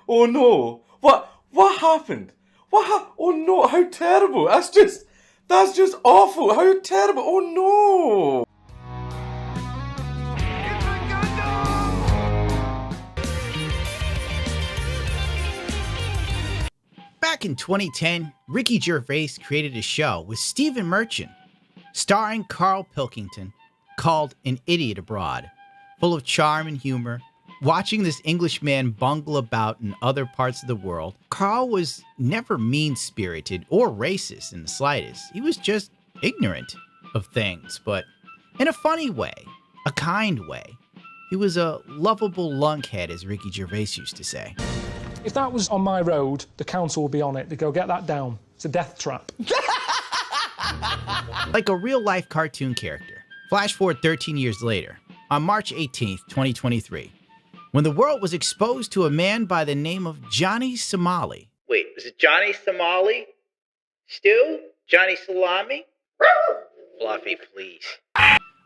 Oh no! What happened? Oh no! How terrible! That's just awful! How terrible! Oh no! Back in 2010, Ricky Gervais created a show with Stephen Merchant, starring Carl Pilkington, called An Idiot Abroad, full of charm and humor. Watching this Englishman bungle about in other parts of the world, Carl was never mean-spirited or racist in the slightest. He was just ignorant of things, but in a funny way, a kind way. He was a lovable lunkhead, as Ricky Gervais used to say. If that was on my road, the council would be on it. They'd go, get that down. It's a death trap. Like a real-life cartoon character. Flash forward 13 years later, on March 18th, 2023, when the world was exposed to a man by the name of Johnny Somali. Wait, was it Johnny Somali? Stu? Johnny Salami? Fluffy, please.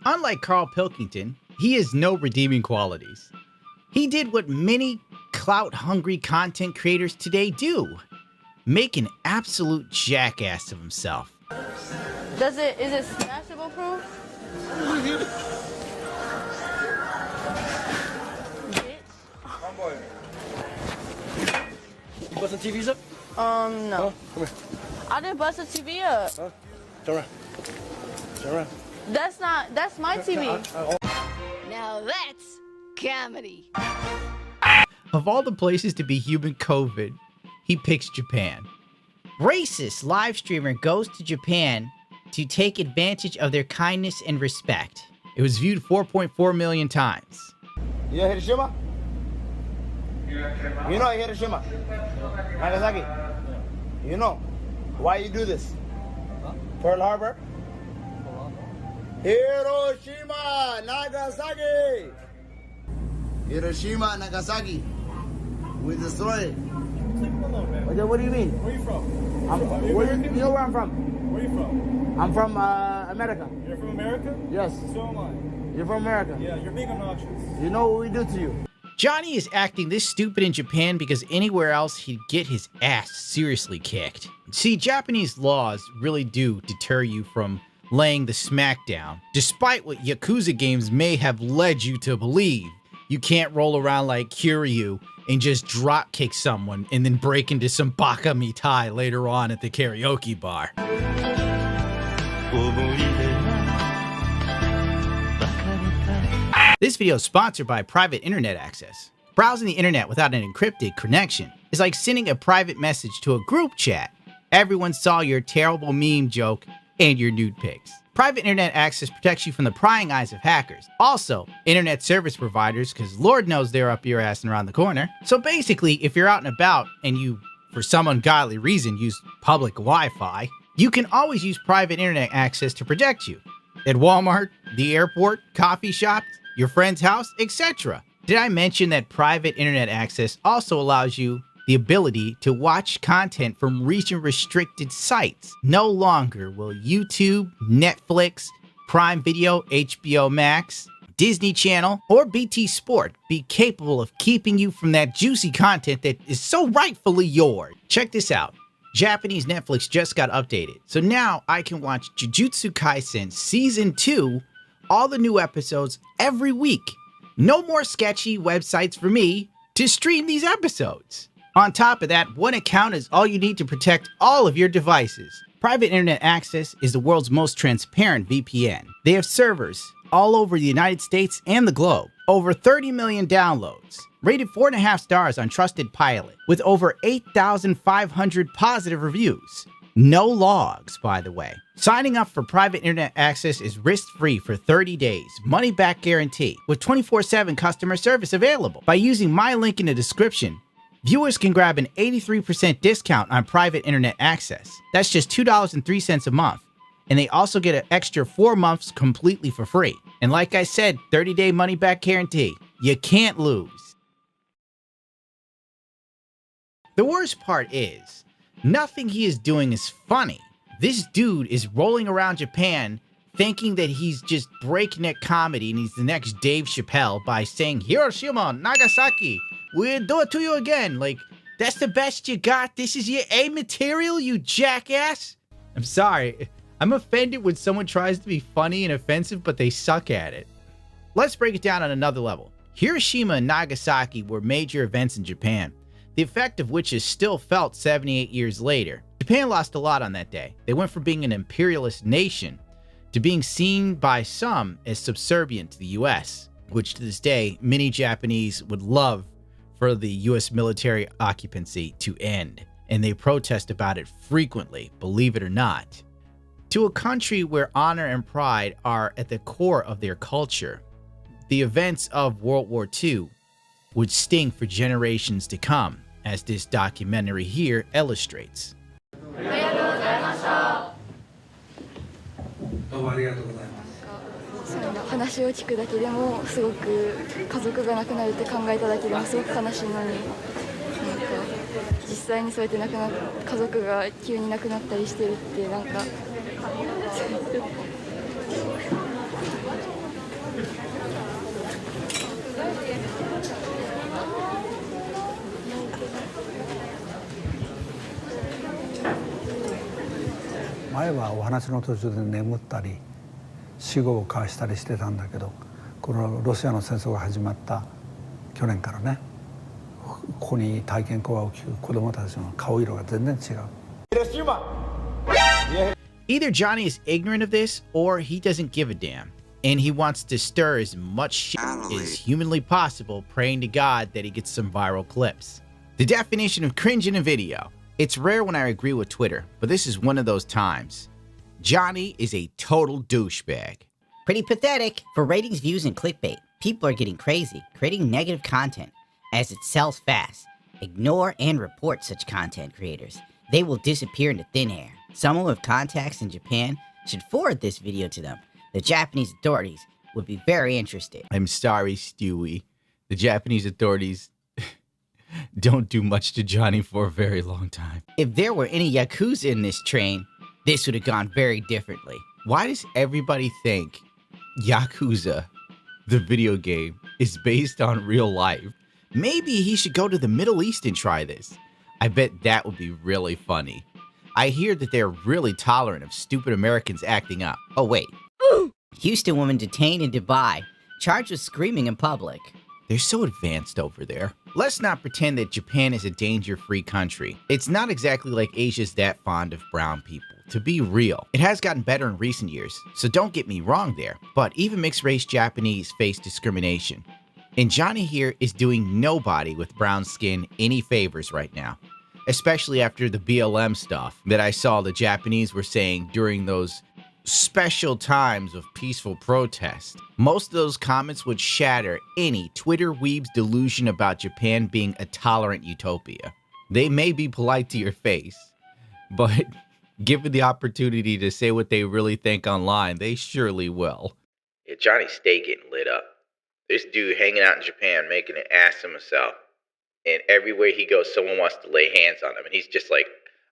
Unlike Carl Pilkington, he has no redeeming qualities. He did what many clout-hungry content creators today do. Make an absolute jackass of himself. Is it smashable proof? You bust the TVs up? No. Huh? Come here. I didn't bust the TV up. Huh? Turn around. Turn around. That's my TV. Now that's comedy. Of all the places to be human COVID, he picks Japan. Racist live streamer goes to Japan to take advantage of their kindness and respect. It was viewed 4.4 million times. You know Hiroshima? You know Hiroshima? Nagasaki? You know why you do this? Pearl Harbor? Hiroshima, Nagasaki! Hiroshima, Nagasaki. We destroyed it. What do you mean? Where are you from? You know where I'm from? Where are you from? I'm from America. You're from America? Yes. So am I. You're from America? Yeah, you're being obnoxious. You know what we do to you? Johnny is acting this stupid in Japan because anywhere else he'd get his ass seriously kicked. See, Japanese laws really do deter you from laying the smackdown, despite what Yakuza games may have led you to believe. You can't roll around like Kiryu and just drop kick someone and then break into some baka mitai later on at the karaoke bar. This video is sponsored by Private Internet Access. Browsing the internet without an encrypted connection is like sending a private message to a group chat. Everyone saw your terrible meme joke and your nude pics. Private Internet Access protects you from the prying eyes of hackers. Also, internet service providers, because Lord knows they're up your ass and around the corner. So basically, if you're out and about and you, for some ungodly reason, use public Wi-Fi, you can always use Private Internet Access to protect you. At Walmart, the airport, coffee shops, your friend's house, etc. Did I mention that Private Internet Access also allows you the ability to watch content from region-restricted sites? No longer will YouTube, Netflix, Prime Video, HBO Max, Disney Channel, or BT Sport be capable of keeping you from that juicy content that is so rightfully yours. Check this out. Japanese Netflix just got updated, so now I can watch Jujutsu Kaisen Season 2, all the new episodes every week. No more sketchy websites for me to stream these episodes. On top of that, one account is all you need to protect all of your devices. Private Internet Access is the world's most transparent VPN. They have servers all over the United States and the globe. Over 30 million downloads. Rated 4.5 stars on Trusted Pilot, with over 8,500 positive reviews. No logs, by the way. Signing up for Private Internet Access is risk-free for 30 days, money-back guarantee, with 24/7 customer service available. By using my link in the description, viewers can grab an 83% discount on Private Internet Access. That's just $2.03 a month. And they also get an extra 4 months completely for free. And like I said, 30-day money-back guarantee. You can't lose. The worst part is, nothing he is doing is funny. This dude is rolling around Japan thinking that he's just breakneck comedy and he's the next Dave Chappelle by saying, Hiroshima, Nagasaki, we'll do it to you again. Like, that's the best you got? This is your A material, you jackass? I'm sorry. I'm offended when someone tries to be funny and offensive, but they suck at it. Let's break it down on another level. Hiroshima and Nagasaki were major events in Japan, the effect of which is still felt 78 years later. Japan lost a lot on that day. They went from being an imperialist nation to being seen by some as subservient to the US, which to this day, many Japanese would love for the US military occupancy to end, and they protest about it frequently, believe it or not. To a country where honor and pride are at the core of their culture, the events of World War II would sting for generations to come, as this documentary here illustrates.前はお話の途中で眠ったり死後を交わしたりしてたんだけど、このロシアの戦争が始まった去年からね、ここに体験講話を聞く子どもたちの顔色が全然違う。Either Johnny is ignorant of this, or he doesn't give a damn, and he wants to stir as much shit as humanly possible, praying to God that he gets some viral clips. The definition of cringe in a video. It's rare when I agree with Twitter, but this is one of those times. Johnny is a total douchebag. Pretty pathetic. For ratings, views, and clickbait, people are getting crazy, creating negative content, as it sells fast. Ignore and report such content creators. They will disappear into thin air. Someone with contacts in Japan should forward this video to them. The Japanese authorities would be very interested. I'm sorry, Stewie. The Japanese authorities don't do much to Johnny for a very long time. If there were any Yakuza in this train, this would have gone very differently. Why does everybody think Yakuza, the video game, is based on real life? Maybe he should go to the Middle East and try this. I bet that would be really funny. I hear that they're really tolerant of stupid Americans acting up. Oh, wait. Houston woman detained in Dubai, charged with screaming in public. They're so advanced over there. Let's not pretend that Japan is a danger-free country. It's not exactly like Asia's that fond of brown people. To be real, it has gotten better in recent years, so don't get me wrong there. But even mixed-race Japanese face discrimination. And Johnny here is doing nobody with brown skin any favors right now. Especially after the BLM stuff that I saw the Japanese were saying during those special times of peaceful protest. Most of those comments would shatter any Twitter weeb's delusion about Japan being a tolerant utopia. They may be polite to your face, but given the opportunity to say what they really think online, they surely will. Yeah, Johnny's stay getting lit up. This dude hanging out in Japan making an ass of himself. And everywhere he goes, someone wants to lay hands on him. And he's just like,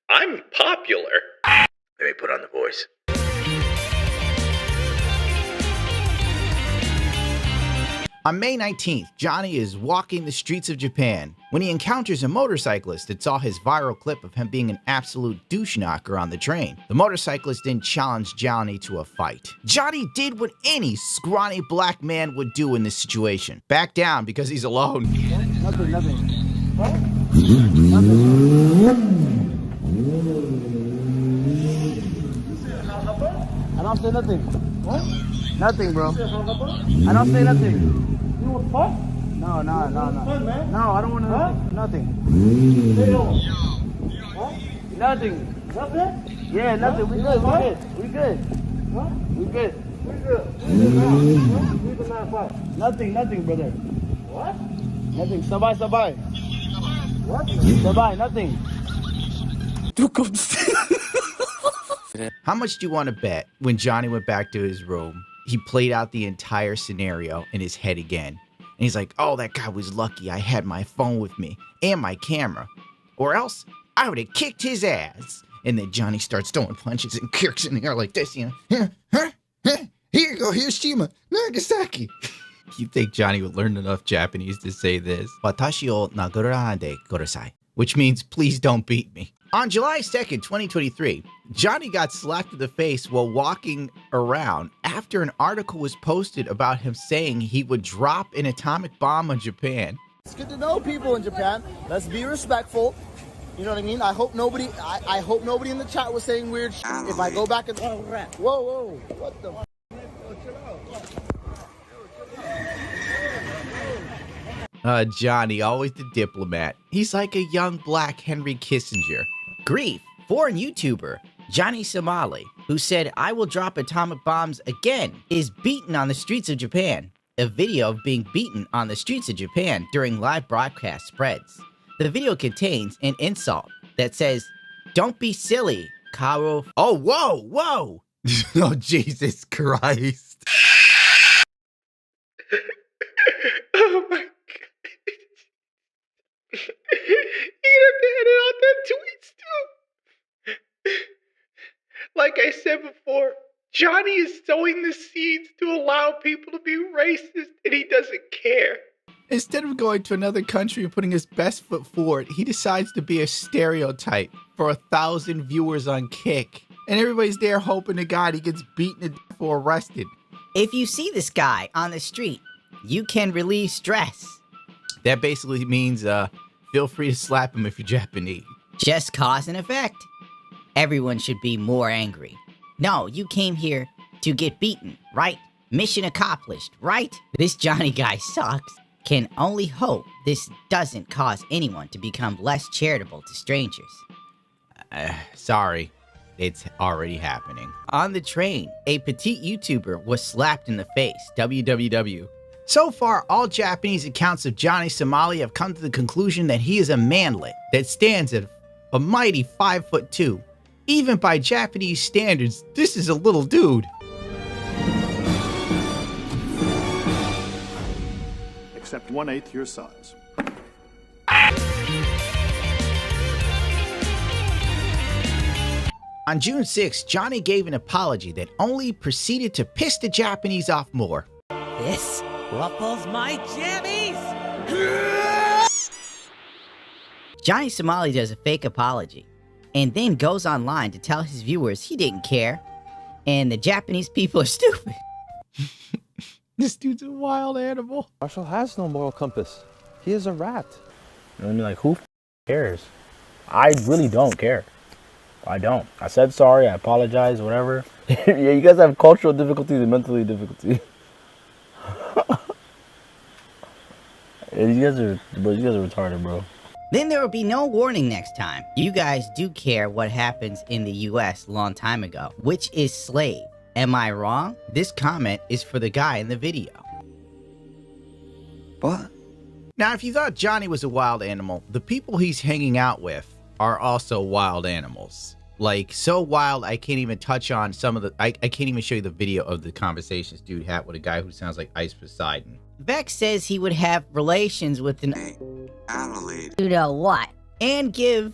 I'm popular. Let me put on the voice. On May 19th, Johnny is walking the streets of Japan when he encounters a motorcyclist that saw his viral clip of him being an absolute douche knocker on the train. The motorcyclist then challenged Johnny to a fight. Johnny did what any scrawny black man would do in this situation. Back down because he's alone. Nothing. I don't say nothing. What? Nothing, bro. I don't say nothing. You want to fuck? No. Fun, man. No, I don't want to. Huh? Nothing. What? Nothing. Nothing? Yeah, nothing. We good. We good. What? We good. Nothing, brother. What? Nothing. Sabay. What? Sabay, nothing. How much do you want to bet when Johnny went back to his room, he played out the entire scenario in his head again? And he's like, oh, that guy was lucky I had my phone with me and my camera. Or else I would have kicked his ass. And then Johnny starts throwing punches and kicks in the air like this, you know. Here you go, Hiroshima, Nagasaki. You think Johnny would learn enough Japanese to say this? Watashi o nagurande kudasai, which means please don't beat me. On July 2nd, 2023, Johnny got slapped in the face while walking around after an article was posted about him saying he would drop an atomic bomb on Japan. It's good to know people in Japan. Let's be respectful. You know what I mean? I hope nobody in the chat was saying weird shit. If I go back and whoa, what the Johnny, always the diplomat. He's like a young black Henry Kissinger. Grief, foreign YouTuber Johnny Somali, who said, "I will drop atomic bombs again," is beaten on the streets of Japan. A video of being beaten on the streets of Japan during live broadcast spreads. The video contains an insult that says, "Don't be silly, Karo." Oh, whoa. Oh, Jesus Christ. Oh my god. You're gonna have to edit out that tweets too. Like I said before, Johnny is sowing the seeds to allow people to be racist, and he doesn't care. Instead of going to another country and putting his best foot forward, he decides to be a stereotype for 1,000 viewers on Kick. And everybody's there hoping to God he gets beaten to death or arrested. If you see this guy on the street, you can relieve stress. That basically means, feel free to slap him if you're Japanese. Just cause and effect. Everyone should be more angry. No, you came here to get beaten, right? Mission accomplished, right? This Johnny guy sucks. Can only hope this doesn't cause anyone to become less charitable to strangers. Sorry, it's already happening. On the train, a petite YouTuber was slapped in the face. WWW. So far, all Japanese accounts of Johnny Somali have come to the conclusion that he is a manlet that stands at a mighty 5'2". Even by Japanese standards, this is a little dude. Except 1/8 your size. On June 6, Johnny gave an apology that only proceeded to piss the Japanese off more. This ruffles my jammies! Johnny Somali does a fake apology and then goes online to tell his viewers he didn't care and the Japanese people are stupid. This dude's a wild animal. Marshall has no moral compass. He is a rat. You know what I mean? Like, who cares? I really don't care. I don't. I said sorry. I apologize. Whatever. Yeah, you guys have cultural difficulties and mental difficulty. You guys are retarded, bro. Then there will be no warning next time. You guys do care what happens in the US a long time ago, which is slave. Am I wrong? This comment is for the guy in the video. What? Now, if you thought Johnny was a wild animal, the people he's hanging out with are also wild animals. Like, so wild, I can't even touch on some of the... I can't even show you the video of the conversations dude had with a guy who sounds like Ice Poseidon. Vex says he would have relations with an... You know what? And give...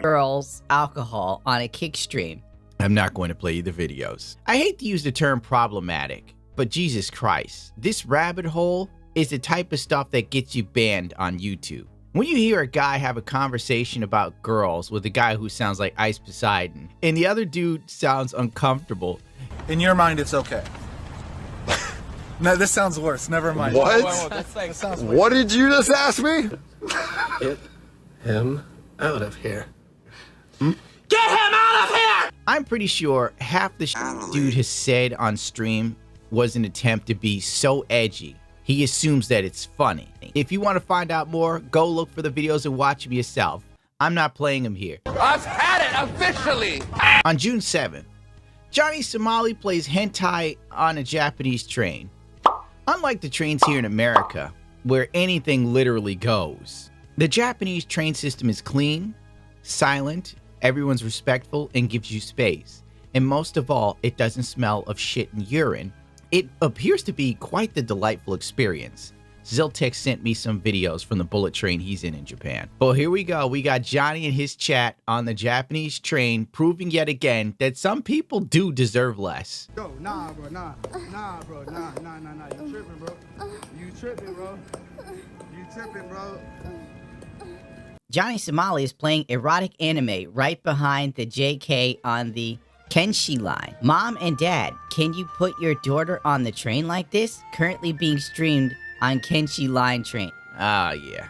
girls alcohol on a Kick stream. I'm not going to play you the videos. I hate to use the term problematic, but Jesus Christ, this rabbit hole is the type of stuff that gets you banned on YouTube. When you hear a guy have a conversation about girls with a guy who sounds like Ice Poseidon, and the other dude sounds uncomfortable. In your mind, it's okay. No, this sounds worse. Never mind. What? Whoa, that sounds worse. What did you just ask me? Get him out of here. Get him out of here! I'm pretty sure half the dude has said on stream was an attempt to be so edgy. He assumes that it's funny. If you want to find out more, go look for the videos and watch them yourself. I'm not playing them here. I've had it officially! On June 7th, Johnny Somali plays hentai on a Japanese train. Unlike the trains here in America, where anything literally goes, the Japanese train system is clean, silent, everyone's respectful, and gives you space. And most of all, it doesn't smell of shit and urine. It appears to be quite the delightful experience. Ziltek sent me some videos from the bullet train he's in Japan. But here we go. We got Johnny and his chat on the Japanese train, proving yet again that some people do deserve less. Yo, nah, bro, nah, bro, nah. You tripping, bro. You tripping, bro. You tripping, bro. Johnny Somali is playing erotic anime right behind the JK on the Kenshi line. Mom and Dad, can you put your daughter on the train like this? Currently being streamed on Kenshi line train. Ah, yeah.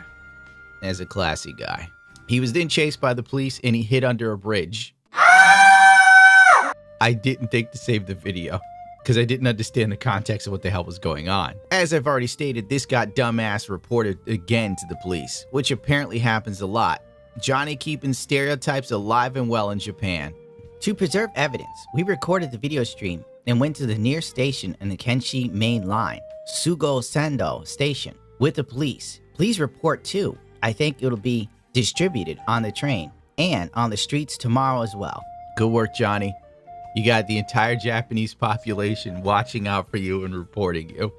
As a classy guy. He was then chased by the police and he hid under a bridge. I didn't think to save the video because I didn't understand the context of what the hell was going on. As I've already stated, this got dumbass reported again to the police, which apparently happens a lot. Johnny keeping stereotypes alive and well in Japan. To preserve evidence, we recorded the video stream and went to the nearest station in the Kenshi main line, Sugo Sando Station, with the police. Please report too. I think it'll be distributed on the train and on the streets tomorrow as well. Good work, Johnny. You got the entire Japanese population watching out for you and reporting you.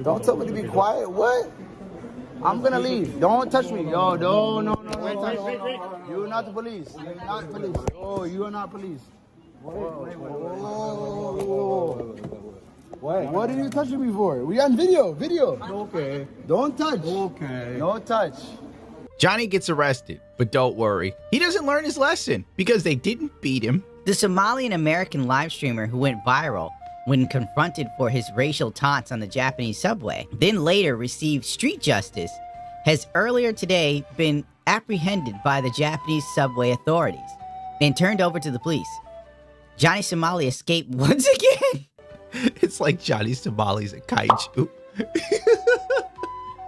Don't tell me to be quiet. What? I'm gonna leave. Don't touch me. Yo, no. You're not the police. You're not police. Oh, you are not police. Whoa. What are you touching me for? We on video. Okay. Don't touch. Okay. Don't touch. Johnny gets arrested, but don't worry. He doesn't learn his lesson because they didn't beat him. The Somalian-American live streamer who went viral when confronted for his racial taunts on the Japanese subway, then later received street justice, has earlier today been apprehended by the Japanese subway authorities and turned over to the police. Johnny Somali escaped once again. It's like Johnny Somali's a kaiju.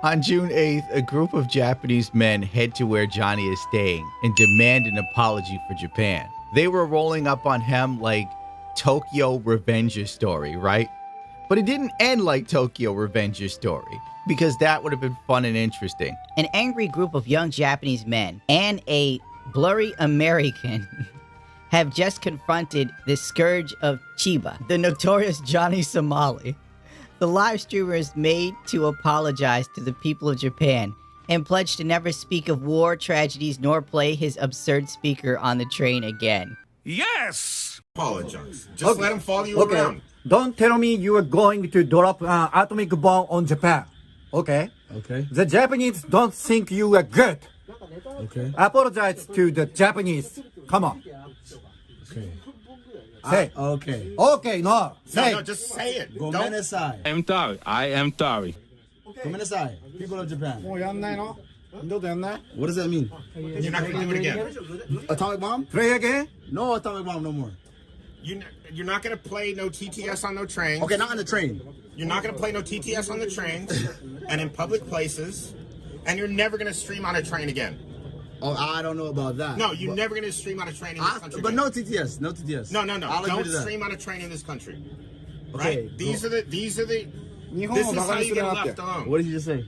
On June 8th, a group of Japanese men head to where Johnny is staying and demand an apology for Japan. They were rolling up on him like Tokyo Revenger Story, right? But it didn't end like Tokyo Revenger Story, because that would have been fun and interesting. An angry group of young Japanese men and a blurry American have just confronted the scourge of Chiba, the notorious Johnny Somali. The live streamer is made to apologize to the people of Japan and pledged to never speak of war, tragedies, nor play his absurd speaker on the train again. Yes! Apologize. Just let him follow you around. Don't tell me you are going to drop an atomic bomb on Japan. Okay? Okay. The Japanese don't think you are good. Okay. Apologize to the Japanese. Come on. Okay. Say. Okay. Okay, no. Say. No, just say it. Don't. Gomenasai. I am sorry. I am sorry. Gomenasai. People of Japan. What does that mean? You're not going to do it again. Atomic bomb? Play again? No atomic bomb no more. You're not going to play no TTS on no trains. Okay, not on the train. You're not going to play no TTS on the trains and in public places. And you're never going to stream on a train again. Oh, I don't know about that. No, you're never going to stream on a train in this country. But again. no TTS. No TTS. No. I'll Don't agree to stream on a train in this country. Okay, Right? These are the. This is how you get left alone. What did you just say?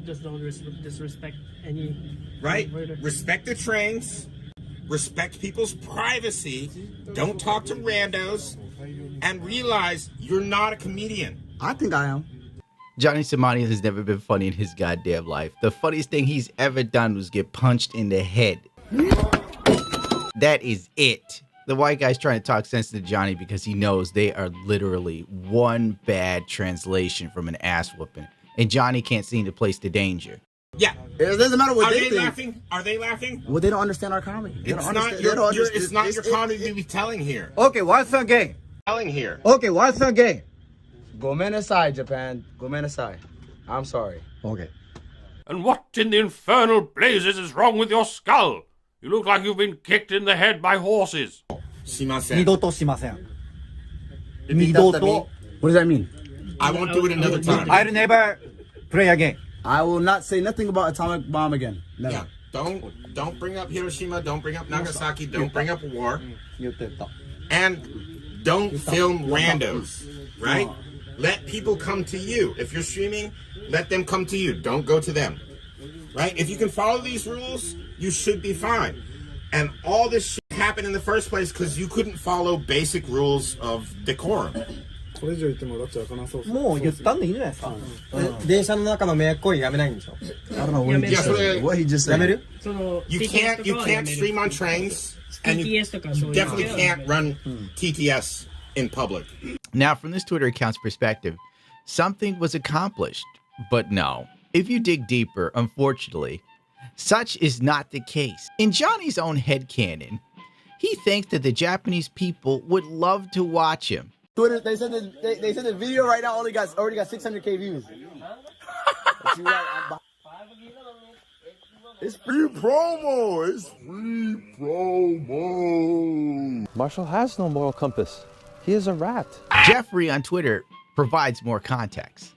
Just don't disrespect any. Right? Respect the trains. Respect people's privacy. Don't talk to randos. And realize you're not a comedian. I think I am. Johnny Somali has never been funny in his goddamn life. The funniest thing he's ever done was get punched in the head. That is it. The white guy's trying to talk sense to Johnny because he knows they are literally one bad translation from an ass whooping. And Johnny can't seem to place the danger. Yeah. It doesn't matter what Are they they think. laughing? Are they laughing? Well, they don't understand our comedy. They It's don't not understand- your, they don't your understand- it's not it's- your comedy to be telling here. Okay, once again. Telling here. Okay, once again. Gomenasai, Japan. Gomenasai. I'm sorry. Okay. And what in the infernal blazes is wrong with your skull? You look like you've been kicked in the head by horses. Shimasen. 二度としません。 Repeat after me. What does that mean? I won't do it another time. I'll never play again. I will not say nothing about atomic bomb again. Never. Yeah. Don't bring up Hiroshima. Don't bring up Nagasaki. Don't bring up war. And don't film randos. Right? Let people come to you. If you're streaming, let them come to you. Don't go to them. Right? If you can follow these rules, you should be fine. And all this shit happened in the first place because you couldn't follow basic rules of decorum. これ以上言ってもらっちゃいかなそう。もう言ったんでいいんじゃないですか。電車の中の迷惑行為やめないんでしょ。I don't know what he just said. What he just said. やめる？ You can't stream on trains, and you definitely can't run TTS in public. Now, from this Twitter account's perspective, something was accomplished, but no. If you dig deeper, unfortunately, such is not the case. In Johnny's own headcanon, he thinks that the Japanese people would love to watch him. Twitter, they said the video right now already got 600K views. It's free promo. It's free promo. Marshall has no moral compass. He is a rat. Jeffrey on Twitter provides more context.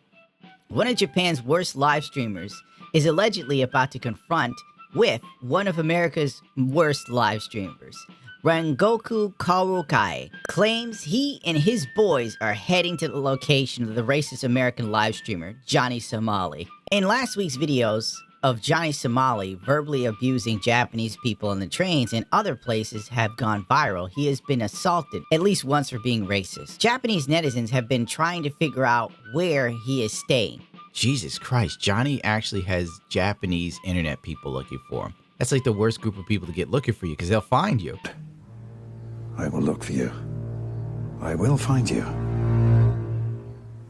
One of Japan's worst live streamers is allegedly about to confront with one of America's worst live streamers. Rengoku Karukai claims he and his boys are heading to the location of the racist American live streamer, Johnny Somali. In last week's videos of Johnny Somali verbally abusing Japanese people on the trains and other places have gone viral, he has been assaulted at least once for being racist. Japanese netizens have been trying to figure out where he is staying. Jesus Christ, Johnny actually has Japanese internet people looking for him. That's like the worst group of people to get looking for you because they'll find you. I will look for you. I will find you.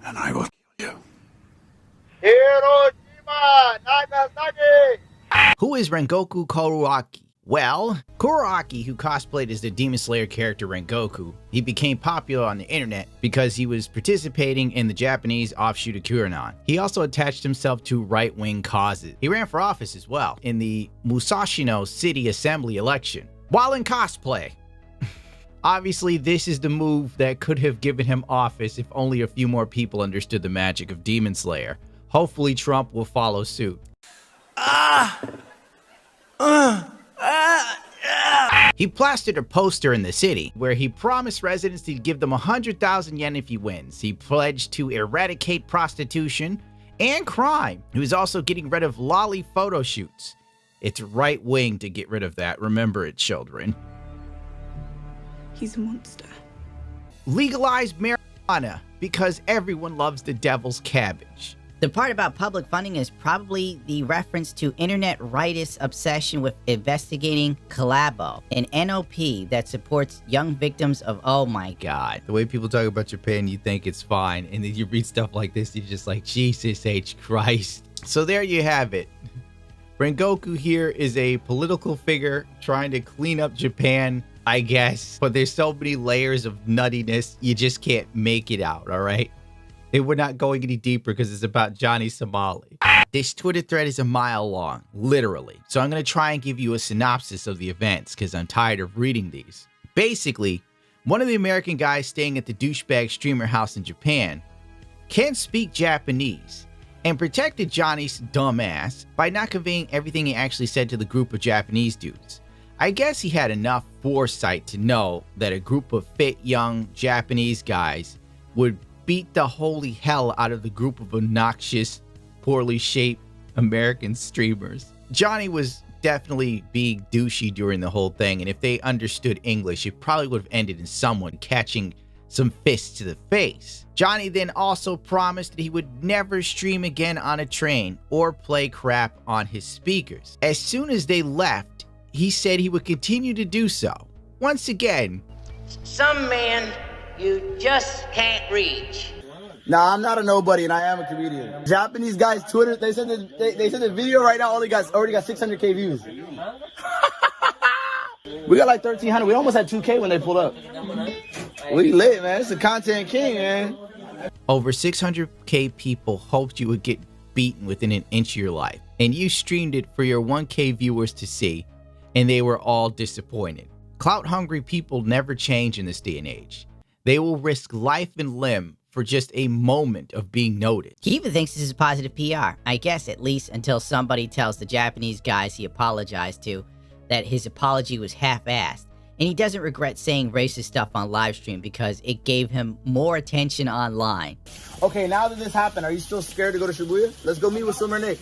And I will kill you. Who is Rengoku Kuroaki? Well, Kuroaki, who cosplayed as the Demon Slayer character Rengoku, he became popular on the internet because he was participating in the Japanese offshoot of QAnon. He also attached himself to right-wing causes. He ran for office as well in the Musashino City Assembly election while in cosplay. Obviously, this is the move that could have given him office if only a few more people understood the magic of Demon Slayer. Hopefully, Trump will follow suit. He plastered a poster in the city where he promised residents to give them 100,000 yen if he wins. He pledged to eradicate prostitution and crime. He was also getting rid of lolly photo shoots. It's right wing to get rid of that. Remember it, children. He's a monster. Legalize marijuana because everyone loves the devil's cabbage. The part about public funding is probably the reference to internet rightist obsession with investigating Collabo, an NOP that supports young victims of, oh my god. The way people talk about Japan, you think it's fine, and then you read stuff like this, you're just like, Jesus H. Christ. So there you have it. Rengoku here is a political figure trying to clean up Japan, I guess, but there's so many layers of nuttiness, you just can't make it out, all right? And we're not going any deeper because it's about Johnny Somali. This Twitter thread is a mile long, literally. So I'm going to try and give you a synopsis of the events because I'm tired of reading these. Basically, one of the American guys staying at the douchebag streamer house in Japan can speak Japanese and protected Johnny's dumb ass by not conveying everything he actually said to the group of Japanese dudes. I guess he had enough foresight to know that a group of fit young Japanese guys would beat the holy hell out of the group of obnoxious, poorly shaped American streamers. Johnny was definitely being douchey during the whole thing, and if they understood English, it probably would have ended in someone catching some fists to the face. Johnny then also promised that he would never stream again on a train or play crap on his speakers. As soon as they left, he said he would continue to do so. Once again, some men you just can't reach. Nah, I'm not a nobody, and I am a comedian. Japanese guys, Twitter, they said the video right now already got 600K views. We got like 1,300. We almost had 2K when they pulled up. We lit, man. It's a content king, man. Over 600K people hoped you would get beaten within an inch of your life, and you streamed it for your 1K viewers to see, and they were all disappointed. Clout-hungry people never change in this day and age. They will risk life and limb for just a moment of being noticed. He even thinks this is positive PR. I guess at least until somebody tells the Japanese guys he apologized to that his apology was half-assed. And he doesn't regret saying racist stuff on livestream because it gave him more attention online. Okay, now that this happened, are you still scared to go to Shibuya? Let's go meet with Summer Nick.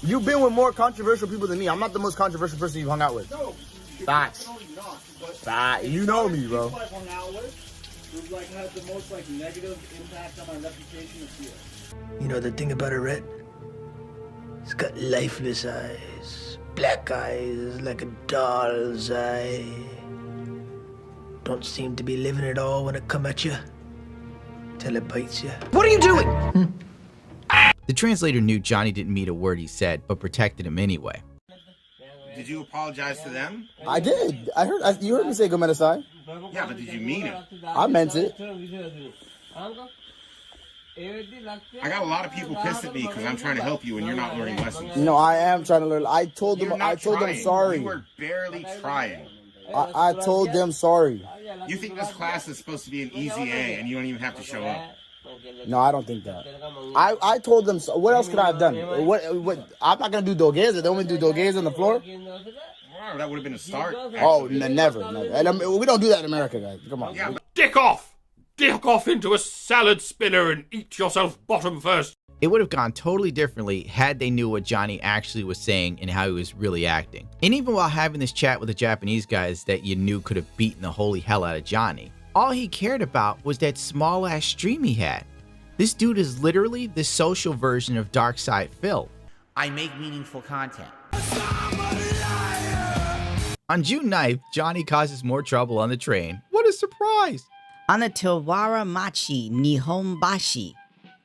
You've been with more controversial people than me. I'm not the most controversial person you've hung out with. Facts. Facts. You know me, bro. who's like had the most like negative impact on my reputation is here. You know the thing about a rat? It's got lifeless eyes, black eyes like a doll's eye. Don't seem to be living at all when it come at you till it bites you. What are you doing? The translator knew Johnny didn't mean a word he said, but protected him anyway. Did you apologize to them? I did. You heard me say Gomenasai. Yeah, but did you mean it? I meant it. I got a lot of people pissed at me because I'm trying to help you and you're not learning lessons. No, I am trying to learn. I told them sorry. You were barely trying. I told them sorry. You think this class is supposed to be an easy A and you don't even have to show up? No, I don't think that. I told them. What else could I have done? What? I'm not gonna do dogueza. They want me to do dogueza on the floor? Wow, that would have been a start. Oh, never. And we don't do that in America, guys. Come on. Yeah, Dick off! Dick off into a salad spinner and eat yourself bottom first. It would have gone totally differently had they knew what Johnny actually was saying and how he was really acting. And even while having this chat with the Japanese guys that you knew could have beaten the holy hell out of Johnny, all he cared about was that small ass stream he had. This dude is literally the social version of Darkside Phil. I make meaningful content. On June 9th, Johnny causes more trouble on the train. What a surprise! On the Towaramachi Nihonbashi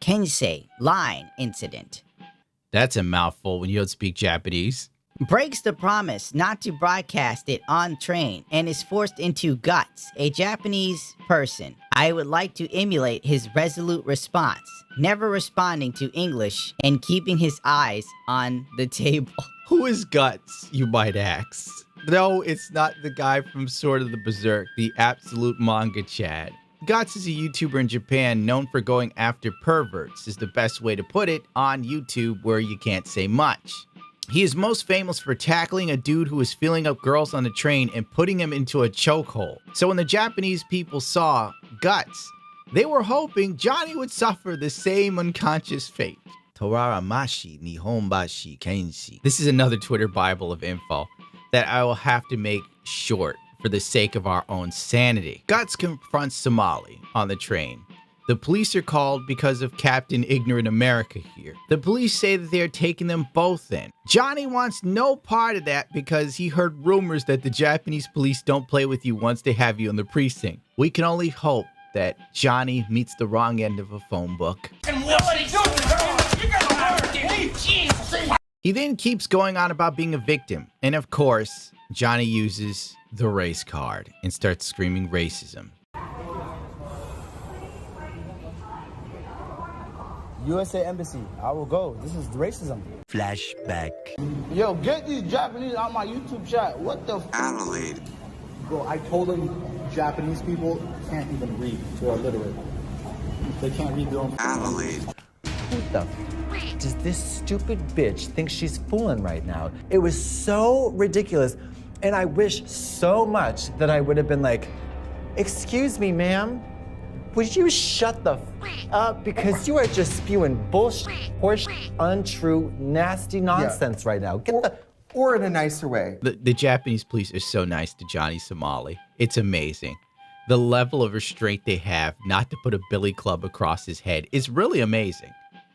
Kensei line incident. That's a mouthful when you don't speak Japanese. Breaks the promise not to broadcast it on train and is forced into Guts, a Japanese person. I would like to emulate his resolute response, never responding to English and keeping his eyes on the table. Who is Guts, you might ask? No, it's not the guy from Sword of the Berserk, the absolute manga Chad. Guts is a YouTuber in Japan known for going after perverts, is the best way to put it, on YouTube where you can't say much. He is most famous for tackling a dude who was filling up girls on the train and putting him into a chokehold. So when the Japanese people saw Guts, they were hoping Johnny would suffer the same unconscious fate. Towaramashi Nihonbashi Kenshi. This is another Twitter Bible of info that I will have to make short for the sake of our own sanity. Guts confronts Somali on the train. The police are called because of Captain Ignorant America here. The police say that they are taking them both in. Johnny wants no part of that because he heard rumors that the Japanese police don't play with you once they have you in the precinct. We can only hope that Johnny meets the wrong end of a phone book. And what are you doing? You gotta learn, Jesus. He then keeps going on about being a victim. And of course, Johnny uses the race card and starts screaming racism. USA Embassy. I will go. This is racism. Flashback. Yo, get these Japanese out my YouTube chat. What the f? Adelaide. Bro, I told them Japanese people can't even read. They're illiterate. They can't read their own. Adelaide. Who the f does this stupid bitch think she's fooling right now? It was so ridiculous. And I wish so much that I would have been like, excuse me, ma'am. Would you shut the f up? Because you are just spewing bullshit, horseshit, untrue, nasty nonsense right now. Get the... Or in a nicer way. The Japanese police are so nice to Johnny Somali. It's amazing. The level of restraint they have not to put a billy club across his head is really amazing.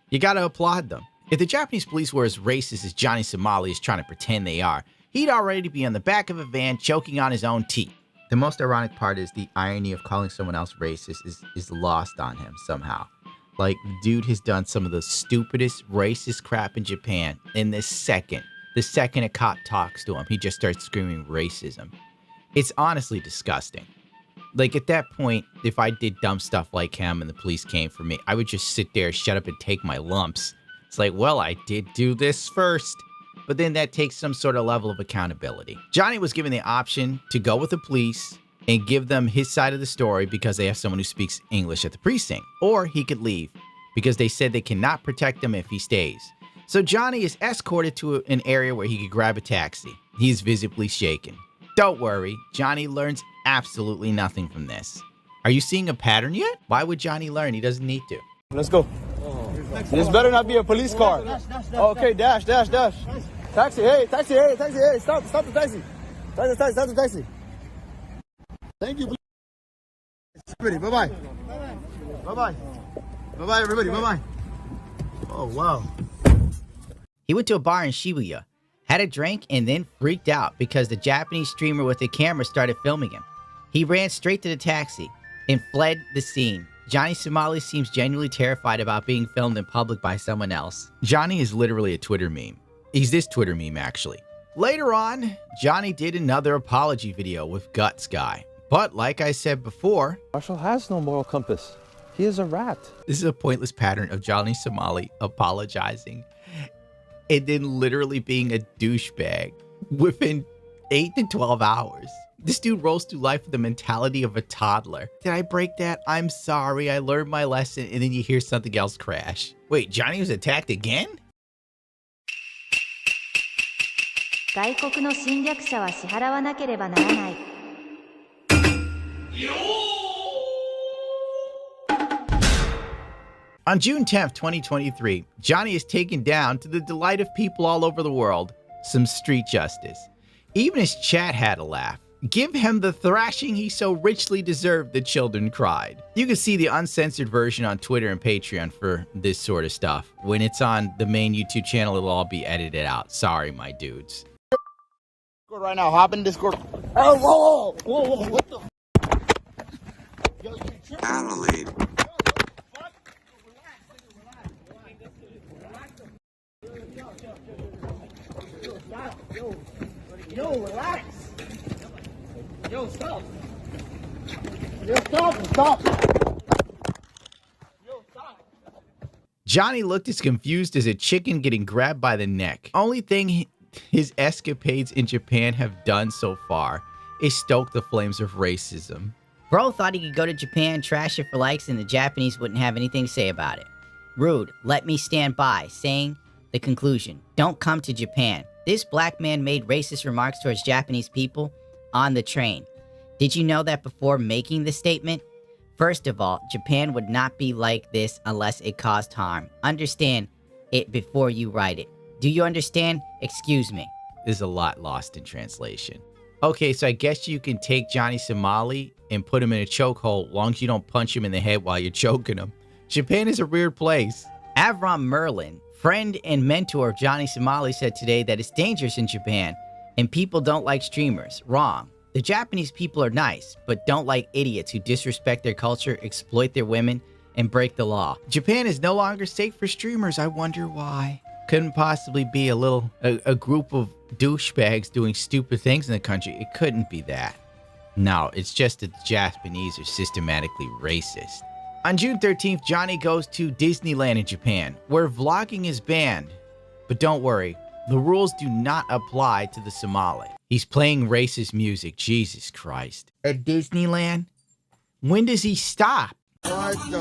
You gotta applaud them. If the Japanese police were as racist as Johnny Somali is trying to pretend they are, he'd already be on the back of a van choking on his own teeth. The most ironic part is the irony of calling someone else racist is lost on him somehow. Like, the dude has done some of the stupidest racist crap in Japan, and the second a cop talks to him, he just starts screaming racism. It's honestly disgusting. Like, at that point, if I did dumb stuff like him and the police came for me, I would just sit there, shut up, and take my lumps. It's like, well, I did do this first. But then that takes some sort of level of accountability. Johnny was given the option to go with the police and give them his side of the story because they have someone who speaks English at the precinct. Or he could leave because they said they cannot protect him if he stays. So Johnny is escorted to an area where he could grab a taxi. He is visibly shaken. Don't worry, Johnny learns absolutely nothing from this. Are you seeing a pattern yet? Why would Johnny learn? He doesn't need to. Let's go. This better not be a police car. Okay, dash. Taxi, hey, stop the taxi. Stop the taxi. Thank you. Everybody, bye-bye. Bye-bye. Bye-bye, everybody. Bye-bye. Oh, wow. He went to a bar in Shibuya, had a drink, and then freaked out because the Japanese streamer with the camera started filming him. He ran straight to the taxi and fled the scene. Johnny Somali seems genuinely terrified about being filmed in public by someone else. Johnny is literally a Twitter meme. He's this Twitter meme, actually. Later on, Johnny did another apology video with Guts Guy. But like I said before, Marshall has no moral compass. He is a rat. This is a pointless pattern of Johnny Somali apologizing and then literally being a douchebag within 8 to 12 hours. This dude rolls through life with the mentality of a toddler. Did I break that? I'm sorry. I learned my lesson. And then you hear something else crash. Wait, Johnny was attacked again? 外国の侵略者は支払わなければならない。On June 10th, 2023, Johnny is taken down to the delight of people all over the world. Some street justice. Even his chat had a laugh. Give him the thrashing he so richly deserved, the children cried. You can see the uncensored version on Twitter and Patreon for this sort of stuff. When it's on the main YouTube channel, it'll all be edited out. Sorry, my dudes. Right now, hop in Discord. Oh, whoa, whoa, whoa, what the? Adelaide. Yo, relax. Yo, stop. Yo, stop. Johnny looked as confused as a chicken getting grabbed by the neck. Only thing his escapades in Japan have done so far is stoke the flames of racism. Bro thought he could go to Japan, trash it for likes, and the Japanese wouldn't have anything to say about it. Rude, let me stand by, saying the conclusion. Don't come to Japan. This black man made racist remarks towards Japanese people on the train. Did you know that before making the statement? First of all, Japan would not be like this unless it caused harm. Understand it before you write it. Do you understand? Excuse me. There's a lot lost in translation. Okay, so I guess you can take Johnny Somali and put him in a chokehold as long as you don't punch him in the head while you're choking him. Japan is a weird place. Avram Merlin, friend and mentor of Johnny Somali, said today that it's dangerous in Japan and people don't like streamers. Wrong. The Japanese people are nice, but don't like idiots who disrespect their culture, exploit their women, and break the law. Japan is no longer safe for streamers. I wonder why. Couldn't possibly be a group of douchebags doing stupid things in the country. It couldn't be that. No, it's just that the Japanese are systematically racist. On June 13th, Johnny goes to Disneyland in Japan, where vlogging is banned. But don't worry, the rules do not apply to the Somali. He's playing racist music, Jesus Christ. At Disneyland? When does he stop? What the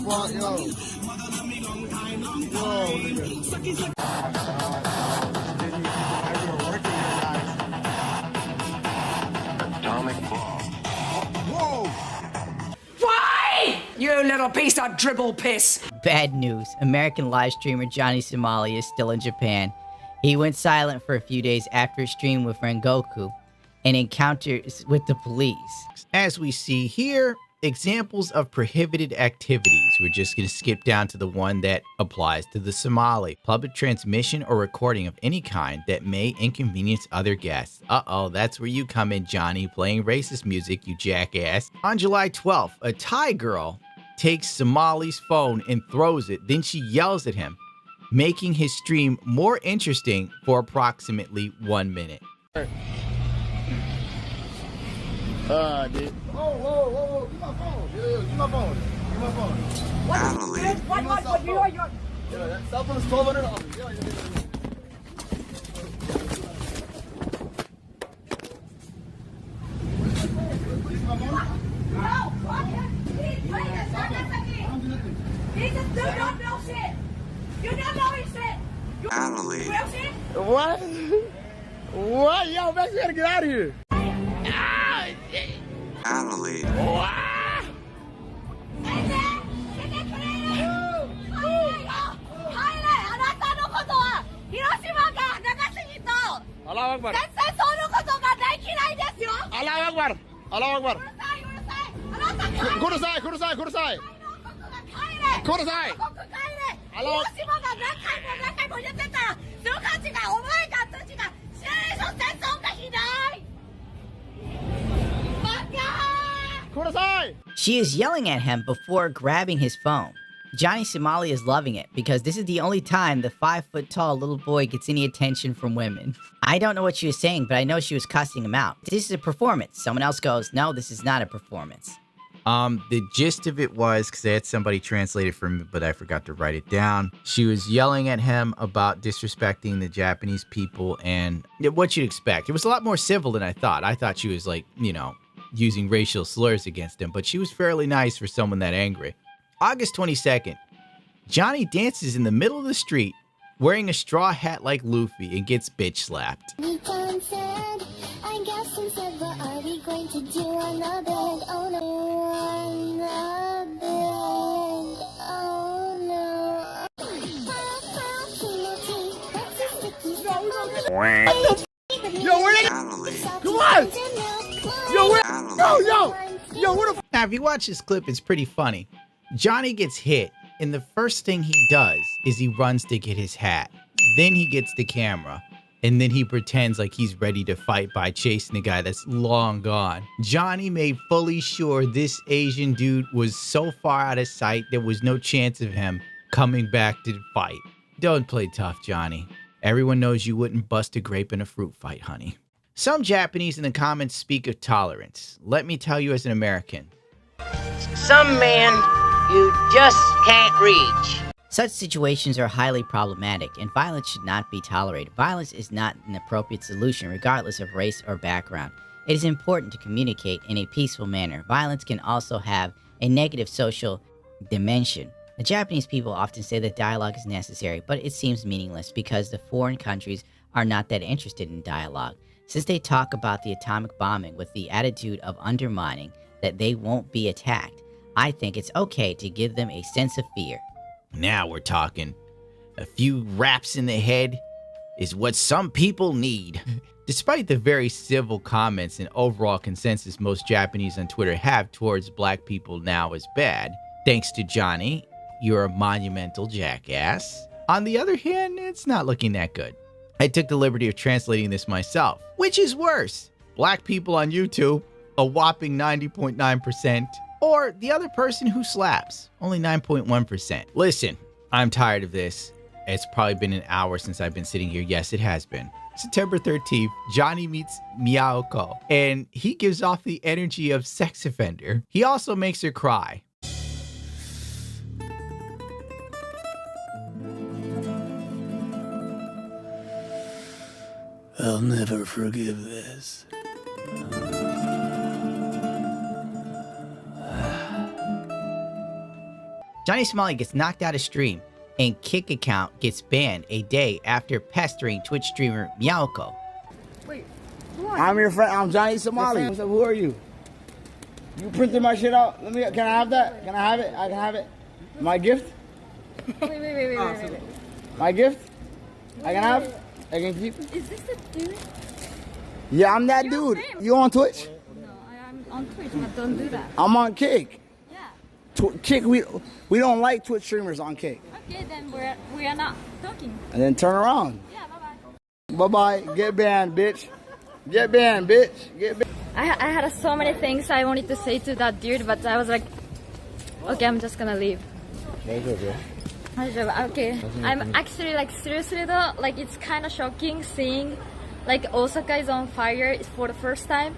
fuck, yo? Atomic bomb. Whoa! Why? You little piece of dribble piss. Bad news. American live streamer Johnny Somali is still in Japan. He went silent for a few days after a stream with Rengoku and encounters with the police. As we see here, examples of prohibited activities. We're just going to skip down to the one that applies to the Somali. Public transmission or recording of any kind that may inconvenience other guests. Uh-oh, that's where you come in, Johnny, playing racist music, you jackass. On July 12th, a Thai girl takes Somali's phone and throws it. Then she yells at him, making his stream more interesting for approximately 1 minute. Dude. Whoa, whoa, whoa, give my phone. Give my phone. Give my phone. What? Yo, that cell phone is $1,200. Yeah. Adelaide. What? What? Yo, Max, we gotta get out of here. Adelaide. Allah Akbar. Allah Akbar. Allah Akbar. Kudasai, kudasai, kudasai. Kudasai. Hello. Kudasai. She is yelling at him before grabbing his phone. Johnny Somali is loving it because this is the only time the 5-foot-tall little boy gets any attention from women. I don't know what she was saying, but I know she was cussing him out. This is a performance. Someone else goes, no, this is not a performance. The gist of it was, because I had somebody translate it for me, but I forgot to write it down. She was yelling at him about disrespecting the Japanese people and what you'd expect. It was a lot more civil than I thought. I thought she was like, you know, using racial slurs against him, but she was fairly nice for someone that angry. August 22nd, Johnny dances in the middle of the street wearing a straw hat like Luffy and gets bitch slapped. Yo, where did come on! Yo, where? Yo, where the? Now, if you watch this clip, it's pretty funny. Johnny gets hit, and the first thing he does is he runs to get his hat. Then he gets the camera, and then he pretends like he's ready to fight by chasing a guy that's long gone. Johnny made fully sure this Asian dude was so far out of sight there was no chance of him coming back to fight. Don't play tough, Johnny. Everyone knows you wouldn't bust a grape in a fruit fight, honey. Some Japanese in the comments speak of tolerance. Let me tell you as an American. Some men you just can't reach. Such situations are highly problematic, and violence should not be tolerated. Violence is not an appropriate solution, regardless of race or background. It is important to communicate in a peaceful manner. Violence can also have a negative social dimension. The Japanese people often say that dialogue is necessary, but it seems meaningless because the foreign countries are not that interested in dialogue. Since they talk about the atomic bombing with the attitude of undermining that they won't be attacked, I think it's okay to give them a sense of fear. Now we're talking. A few raps in the head is what some people need. Despite the very civil comments and overall consensus most Japanese on Twitter have towards black people now as bad, thanks to Johnny, you're a monumental jackass. On the other hand, it's not looking that good. I took the liberty of translating this myself. Which is worse? Black people on YouTube, a whopping 90.9%, or the other person who slaps, only 9.1%. Listen, I'm tired of this. It's probably been an hour since I've been sitting here. Yes, it has been. September 13th, Johnny meets Miyako, and he gives off the energy of sex offender. He also makes her cry. I'll never forgive this. Johnny Somali gets knocked out of stream, and Kick account gets banned a day after pestering Twitch streamer Miyako. Wait, I'm your friend. I'm Johnny Somali. What's up? Who are you? You printed my shit out. Let me. Can I have that? Can I have it? I can have it. My gift. Wait. My gift. I can have. I can keep. Is this the dude? Yeah, I'm that dude. You on Twitch? No, I'm on Twitch, but don't do that. I'm on Kick. Yeah. Kick. We don't like Twitch streamers on Kick. Okay, then we are not talking. And then turn around. Yeah, bye bye. Bye bye. Get banned, bitch. Get banned, bitch. Get banned. I had so many things I wanted to say to that dude, but I was like, okay, I'm just gonna leave. Okay, I'm actually like seriously though, like it's kind of shocking seeing like Osaka is on fire for the first time.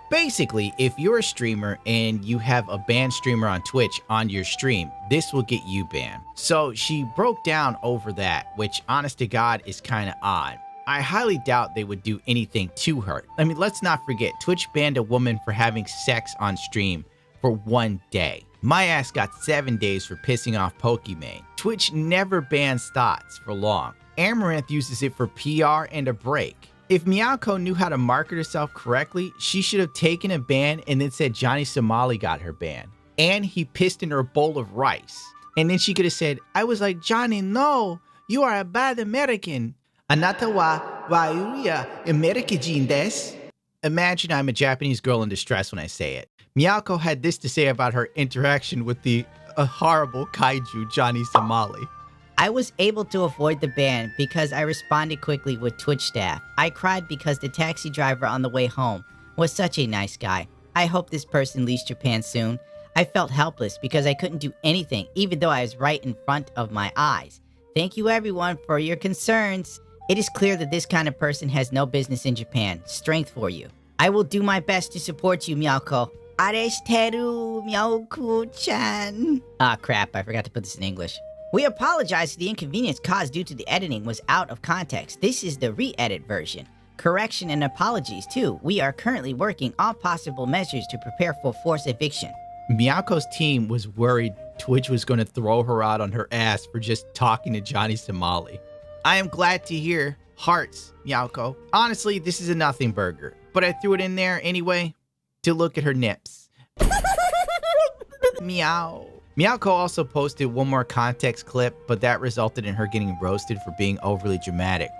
Basically, if you're a streamer and you have a banned streamer on Twitch on your stream, this will get you banned. So she broke down over that, which honest to God is kind of odd. I highly doubt they would do anything to her. I mean, let's not forget, Twitch banned a woman for having sex on stream for 1 day. My ass got 7 days for pissing off Pokimane. Twitch never bans thoughts for long. Amaranth uses it for PR and a break. If Miyako knew how to market herself correctly, she should have taken a ban and then said Johnny Somali got her ban. And he pissed in her bowl of rice. And then she could have said, I was like, Johnny, no, You are a bad American. Anata wa waiuia Amerikajin desu. Imagine I'm a Japanese girl in distress when I say it. Miyako had this to say about her interaction with the horrible kaiju Johnny Somali. I was able to avoid the ban because I responded quickly with Twitch staff. I cried because the taxi driver on the way home was such a nice guy. I hope this person leaves Japan soon. I felt helpless because I couldn't do anything, even though I was right in front of my eyes. Thank you everyone for your concerns. It is clear that this kind of person has no business in Japan. Strength for you. I will do my best to support you, Miyako. Areshiteru, Miyako-chan. Ah, crap, I forgot to put this in English. We apologize for the inconvenience caused due to the editing was out of context. This is the re-edit version. Correction and apologies, too. We are currently working on possible measures to prepare for forced eviction. Miyako's team was worried Twitch was going to throw her out on her ass for just talking to Johnny Somali. I am glad to hear hearts, Miyako. Honestly, this is a nothing burger, but I threw it in there anyway to look at her nips. Meow. Miyako also posted one more context clip, but that resulted in her getting roasted for being overly dramatic.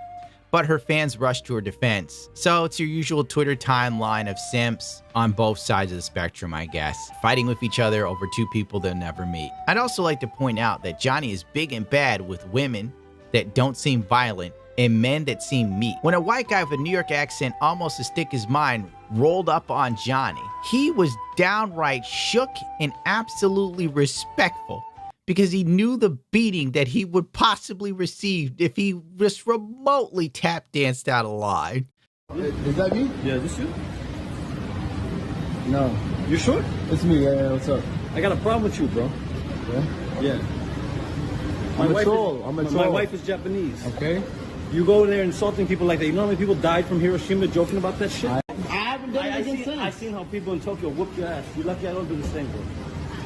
But her fans rushed to her defense. So it's your usual Twitter timeline of simps on both sides of the spectrum, I guess, fighting with each other over two people they'll never meet. I'd also like to point out that Johnny is big and bad with women that don't seem violent and men that seem meek. When a white guy with a New York accent almost as thick as mine rolled up on Johnny, he was downright shook and absolutely respectful because he knew the beating that he would possibly receive if he just remotely tap danced out of line. Is that me? Yeah, this you? No. You sure? It's me. Yeah, what's up? I got a problem with you, bro. Yeah? Yeah. I'm a troll. My wife is Japanese. Okay. You go there insulting people like that. You know how many people died from Hiroshima joking about that shit? I haven't done anything since. I seen how people in Tokyo whoop your ass. You're lucky I don't do the same, bro.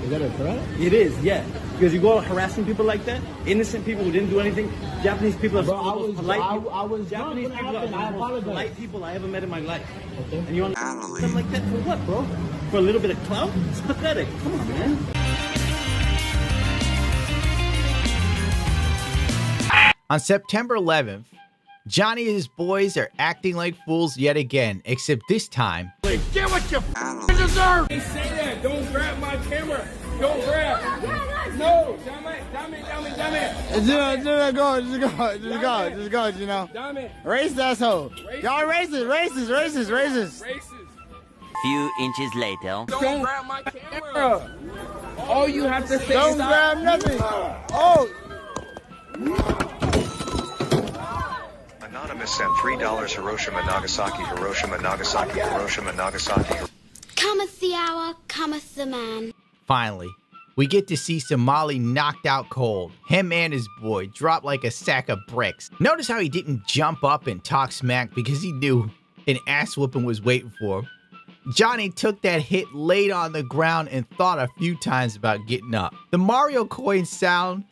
Is that a threat? It is, yeah. Because you go out harassing people like that, innocent people who didn't do anything. Japanese people are some of the most polite people. I was Japanese people are the most polite people I ever met in my life. Okay. And you want something like that for what, bro? For a little bit of clout? It's pathetic. Come on, man. On September 11th, Johnny and his boys are acting like fools yet again, except this time, Get what you deserve! They say that. Don't grab my camera. Don't grab. No, damn it. Just go, you know. Damn it. Racist asshole. Y'all racist. Few inches later. Don't grab my camera. All you have to say Don't is grab nothing. Oh. Anonymous sent $3 Hiroshima, Nagasaki, Hiroshima, Nagasaki, Hiroshima, Nagasaki. Cometh the hour, cometh the man. finally, we get to see Somali knocked out cold. Him and his boy dropped like a sack of bricks. Notice how he didn't jump up and talk smack because he knew an ass whooping was waiting for him. Johnny took that hit, laid on the ground, and thought a few times about getting up. The Mario coin sound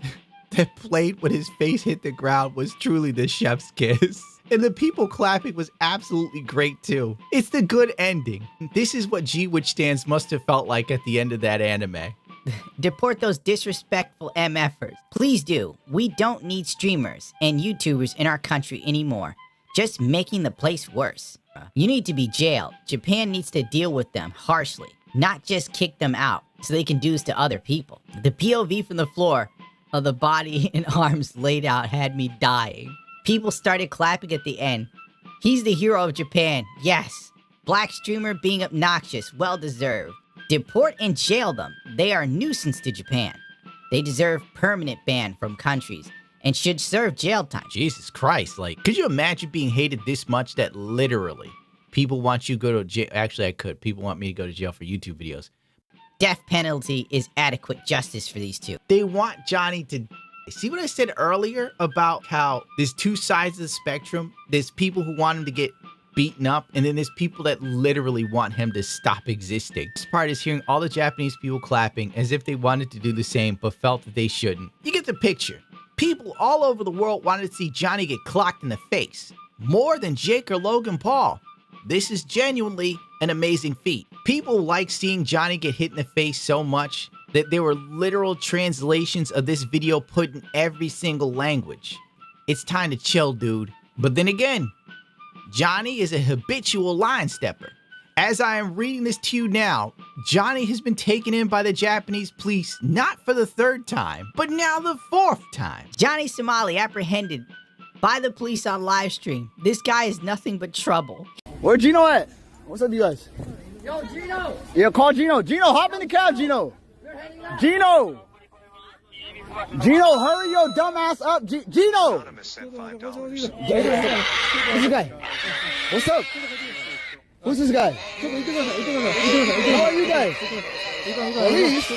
that played when his face hit the ground was truly the chef's kiss. And the people clapping was absolutely great too. It's the good ending. This is what G-Witch stands must have felt like at the end of that anime. Deport those disrespectful MFers. Please do. We don't need streamers and YouTubers in our country anymore. Just making the place worse. You need to be jailed. Japan needs to deal with them harshly, not just kick them out so they can do this to other people. The POV from the floor of the body and arms laid out had me dying. People started clapping at the end. He's the hero of Japan, yes. Black streamer being obnoxious, well deserved. Deport and jail them. They are a nuisance to Japan. They deserve permanent ban from countries and should serve jail time. Jesus Christ, like, could you imagine being hated this much that literally people want you to go to jail? Actually, I could. People want me to go to jail for YouTube videos. Death penalty is adequate justice for these two. They want Johnny to... See what I said earlier about how there's two sides of the spectrum? There's people who want him to get beaten up, and then there's people that literally want him to stop existing. This part is hearing all the Japanese people clapping as if they wanted to do the same, but felt that they shouldn't. You get the picture. People all over the world wanted to see Johnny get clocked in the face. More than Jake or Logan Paul. This is genuinely an amazing feat. People like seeing Johnny get hit in the face so much that there were literal translations of this video put in every single language. it's time to chill, dude. But then again, Johnny is a habitual line stepper. As I am reading this to you now, Johnny has been taken in by the Japanese police not for the 3rd time, but now the 4th time. Johnny Somali apprehended by the police on live stream. This guy is nothing but trouble. Where Gino at? What's up, you guys? Yo, Gino! Yeah, call Gino. Gino, hop in the cab, Gino. Gino! Gino, hurry your dumb ass up. Gino! Anonymous sent $5. Who's this guy? What's up? Who's this guy? How are you guys? Police?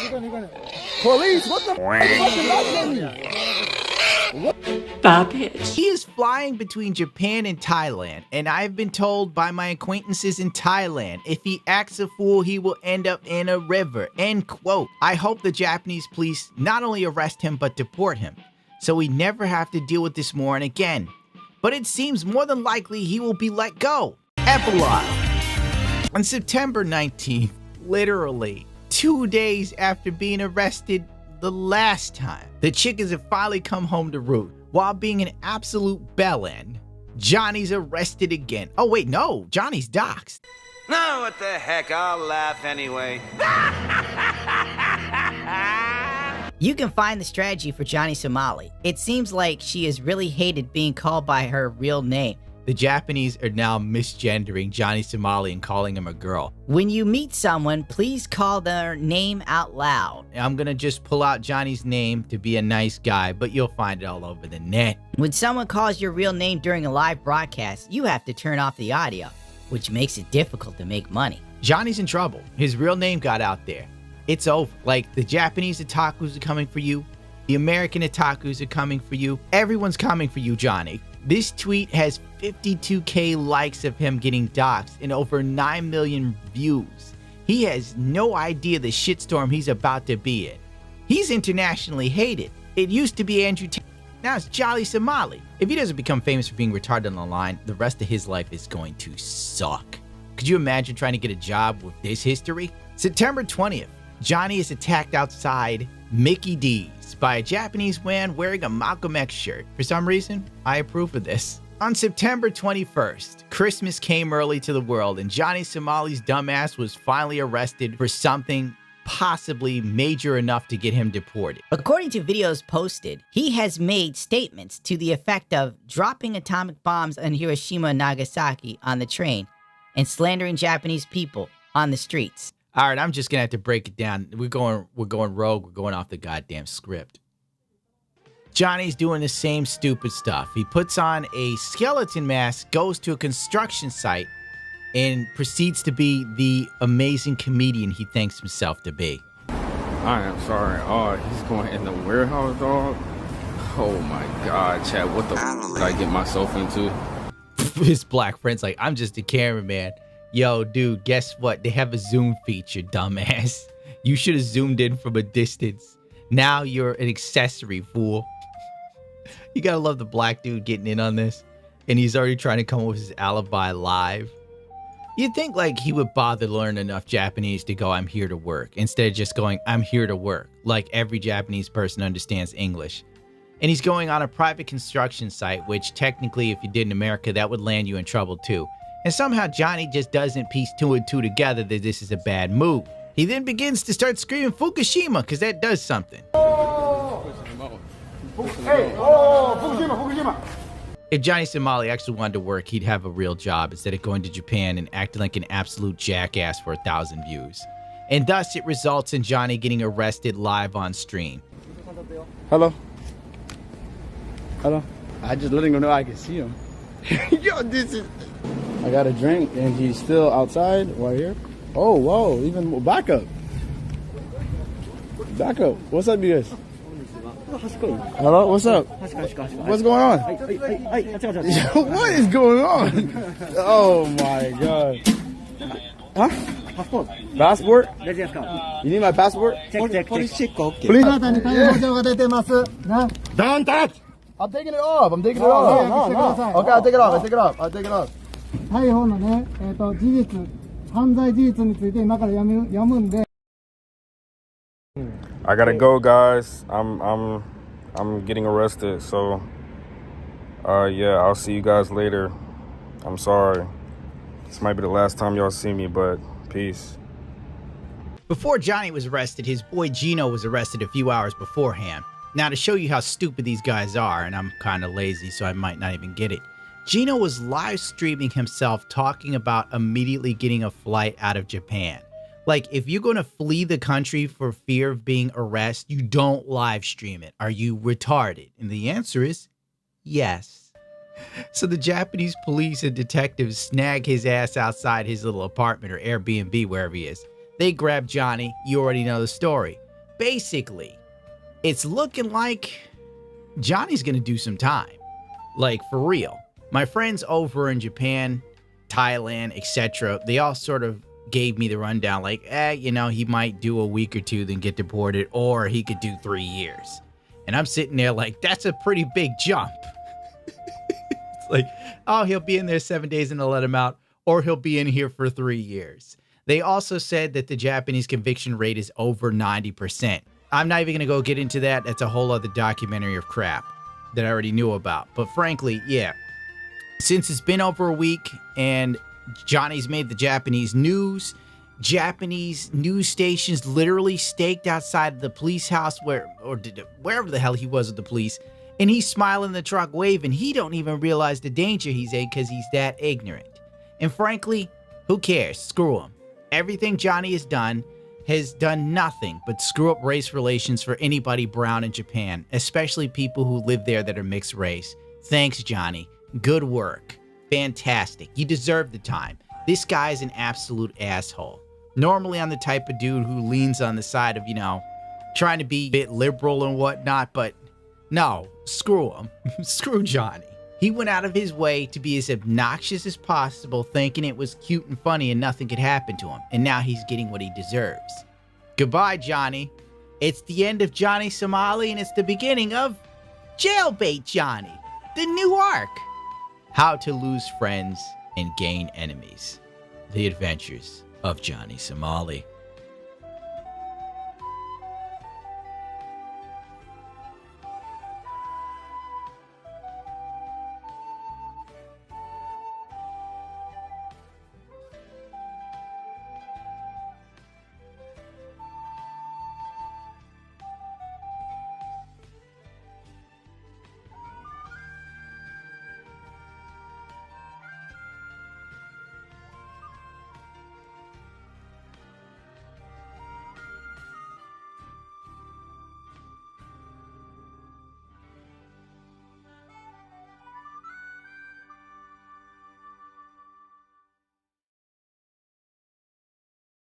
Police? What the Stop it. He is flying between Japan and Thailand, and I've been told by my acquaintances in Thailand, if he acts a fool, he will end up in a river. End quote. I hope the Japanese police not only arrest him, but deport him, so we never have to deal with this moron again. But it seems more than likely he will be let go. Epilogue. On September 19th, literally 2 days after being arrested the last time, the chickens have finally come home to roost. While being an absolute bellend, Johnny's arrested again. Oh wait, no, Johnny's doxxed. No, what the heck, I'll laugh anyway. You can find the strategy for Johnny Somali. It seems like she has really hated being called by her real name. The Japanese are now misgendering Johnny Somali and calling him a girl. When you meet someone, please call their name out loud. I'm gonna just pull out Johnny's name to be a nice guy, but you'll find it all over the net. When someone calls your real name during a live broadcast, you have to turn off the audio, which makes it difficult to make money. Johnny's in trouble. His real name got out there. It's over. Like, the Japanese otakus are coming for you. The American otakus are coming for you. Everyone's coming for you, Johnny. This tweet has 52K likes of him getting doxxed and over 9 million views. He has no idea the shitstorm he's about to be in. He's internationally hated. It used to be Andrew Tate. Now it's Johnny Somali. If he doesn't become famous for being retarded online, the rest of his life is going to suck. Could you imagine trying to get a job with this history? September 20th, Johnny is attacked outside Mickey D's by a Japanese man wearing a Malcolm X shirt. For some reason, I approve of this. On September 21st, Christmas came early to the world and Johnny Somali's dumbass was finally arrested for something possibly major enough to get him deported. According to videos posted, he has made statements to the effect of dropping atomic bombs on Hiroshima and Nagasaki on the train and slandering Japanese people on the streets. All right, I'm just gonna have to break it down. We're going rogue. We're going off the goddamn script. Johnny's doing the same stupid stuff. He puts on a skeleton mask, goes to a construction site, and proceeds to be the amazing comedian he thinks himself to be. I am sorry. Oh, he's going in the warehouse, dog. Oh my God, Chad, what the f did I get myself into? His black friend's like, I'm just a cameraman. Yo, dude, guess what? They have a zoom feature, dumbass. You should have zoomed in from a distance. Now you're an accessory, fool. You gotta love the black dude getting in on this. And he's already trying to come up with his alibi live. You'd think like he would bother to learn enough Japanese to go, I'm here to work. Instead of just going, I'm here to work. Like every Japanese person understands English. And he's going on a private construction site, which technically, if you did in America, that would land you in trouble too. And somehow Johnny just doesn't piece two and two together that this is a bad move. He then begins to start screaming Fukushima, because that does something. Hey, Fukushima. If Johnny Somali actually wanted to work, he'd have a real job instead of going to Japan and acting like an absolute jackass for 1,000 views. And thus it results in Johnny getting arrested live on stream. Hello. Hello. I just letting him know I can see him. Yo, this is... I got a drink and he's still outside right here. Oh, whoa, even more. Back up. Back up. What's up, you guys? Hello, what's up? What's going on? What is going on? Oh my God. Huh? Passport? You need my passport? Check. Please. Don't touch! I'm taking it off. I'm taking it off. No. Okay, I'll take it off. I'll take it off. 逮捕のね、事実、犯罪事実について今から読むんで。 I gotta go, guys. I'm getting arrested, so Yeah, I'll see you guys later. I'm sorry. This might be the last time y'all see me, but peace. Before Johnny was arrested, his boy Gino was arrested a few hours beforehand. Now, to show you how stupid these guys are, and I'm kind of lazy, so I might not even get it, Gino was live streaming himself talking about immediately getting a flight out of Japan. Like, if you're going to flee the country for fear of being arrested, you don't live stream it. Are you retarded? And the answer is yes. So the Japanese police and detectives snag his ass outside his little apartment or Airbnb, wherever he is. They grab Johnny. You already know the story. Basically, it's looking like Johnny's going to do some time. Like, for real. My friends over in Japan, Thailand, etc., they all sort of gave me the rundown. Like, you know, he might do a week or two, then get deported, or he could do 3 years. And I'm sitting there like, that's a pretty big jump. It's like, oh, he'll be in there 7 days and they'll let him out, or he'll be in here for 3 years. They also said that the Japanese conviction rate is over 90%. I'm not even going to go get into that. That's a whole other documentary of crap that I already knew about. But frankly, yeah, since it's been over a week and Johnny's made the Japanese news stations literally staked outside the police house wherever the hell he was with the police, and he's smiling in the truck waving. He don't even realize the danger he's in because he's that ignorant. And frankly, who cares? Screw him. Everything Johnny has done nothing but screw up race relations for anybody brown in Japan, especially people who live there that are mixed race. Thanks, Johnny. Good work. Fantastic. You deserve the time. This guy's an absolute asshole. Normally I'm the type of dude who leans on the side of, you know, trying to be a bit liberal and whatnot, but no, screw him. Screw Johnny. He went out of his way to be as obnoxious as possible, thinking it was cute and funny and nothing could happen to him. And now he's getting what he deserves. Goodbye, Johnny. It's the end of Johnny Somali, and it's the beginning of Jailbait Johnny, the new arc. How to lose friends and gain enemies. The adventures of Johnny Somali.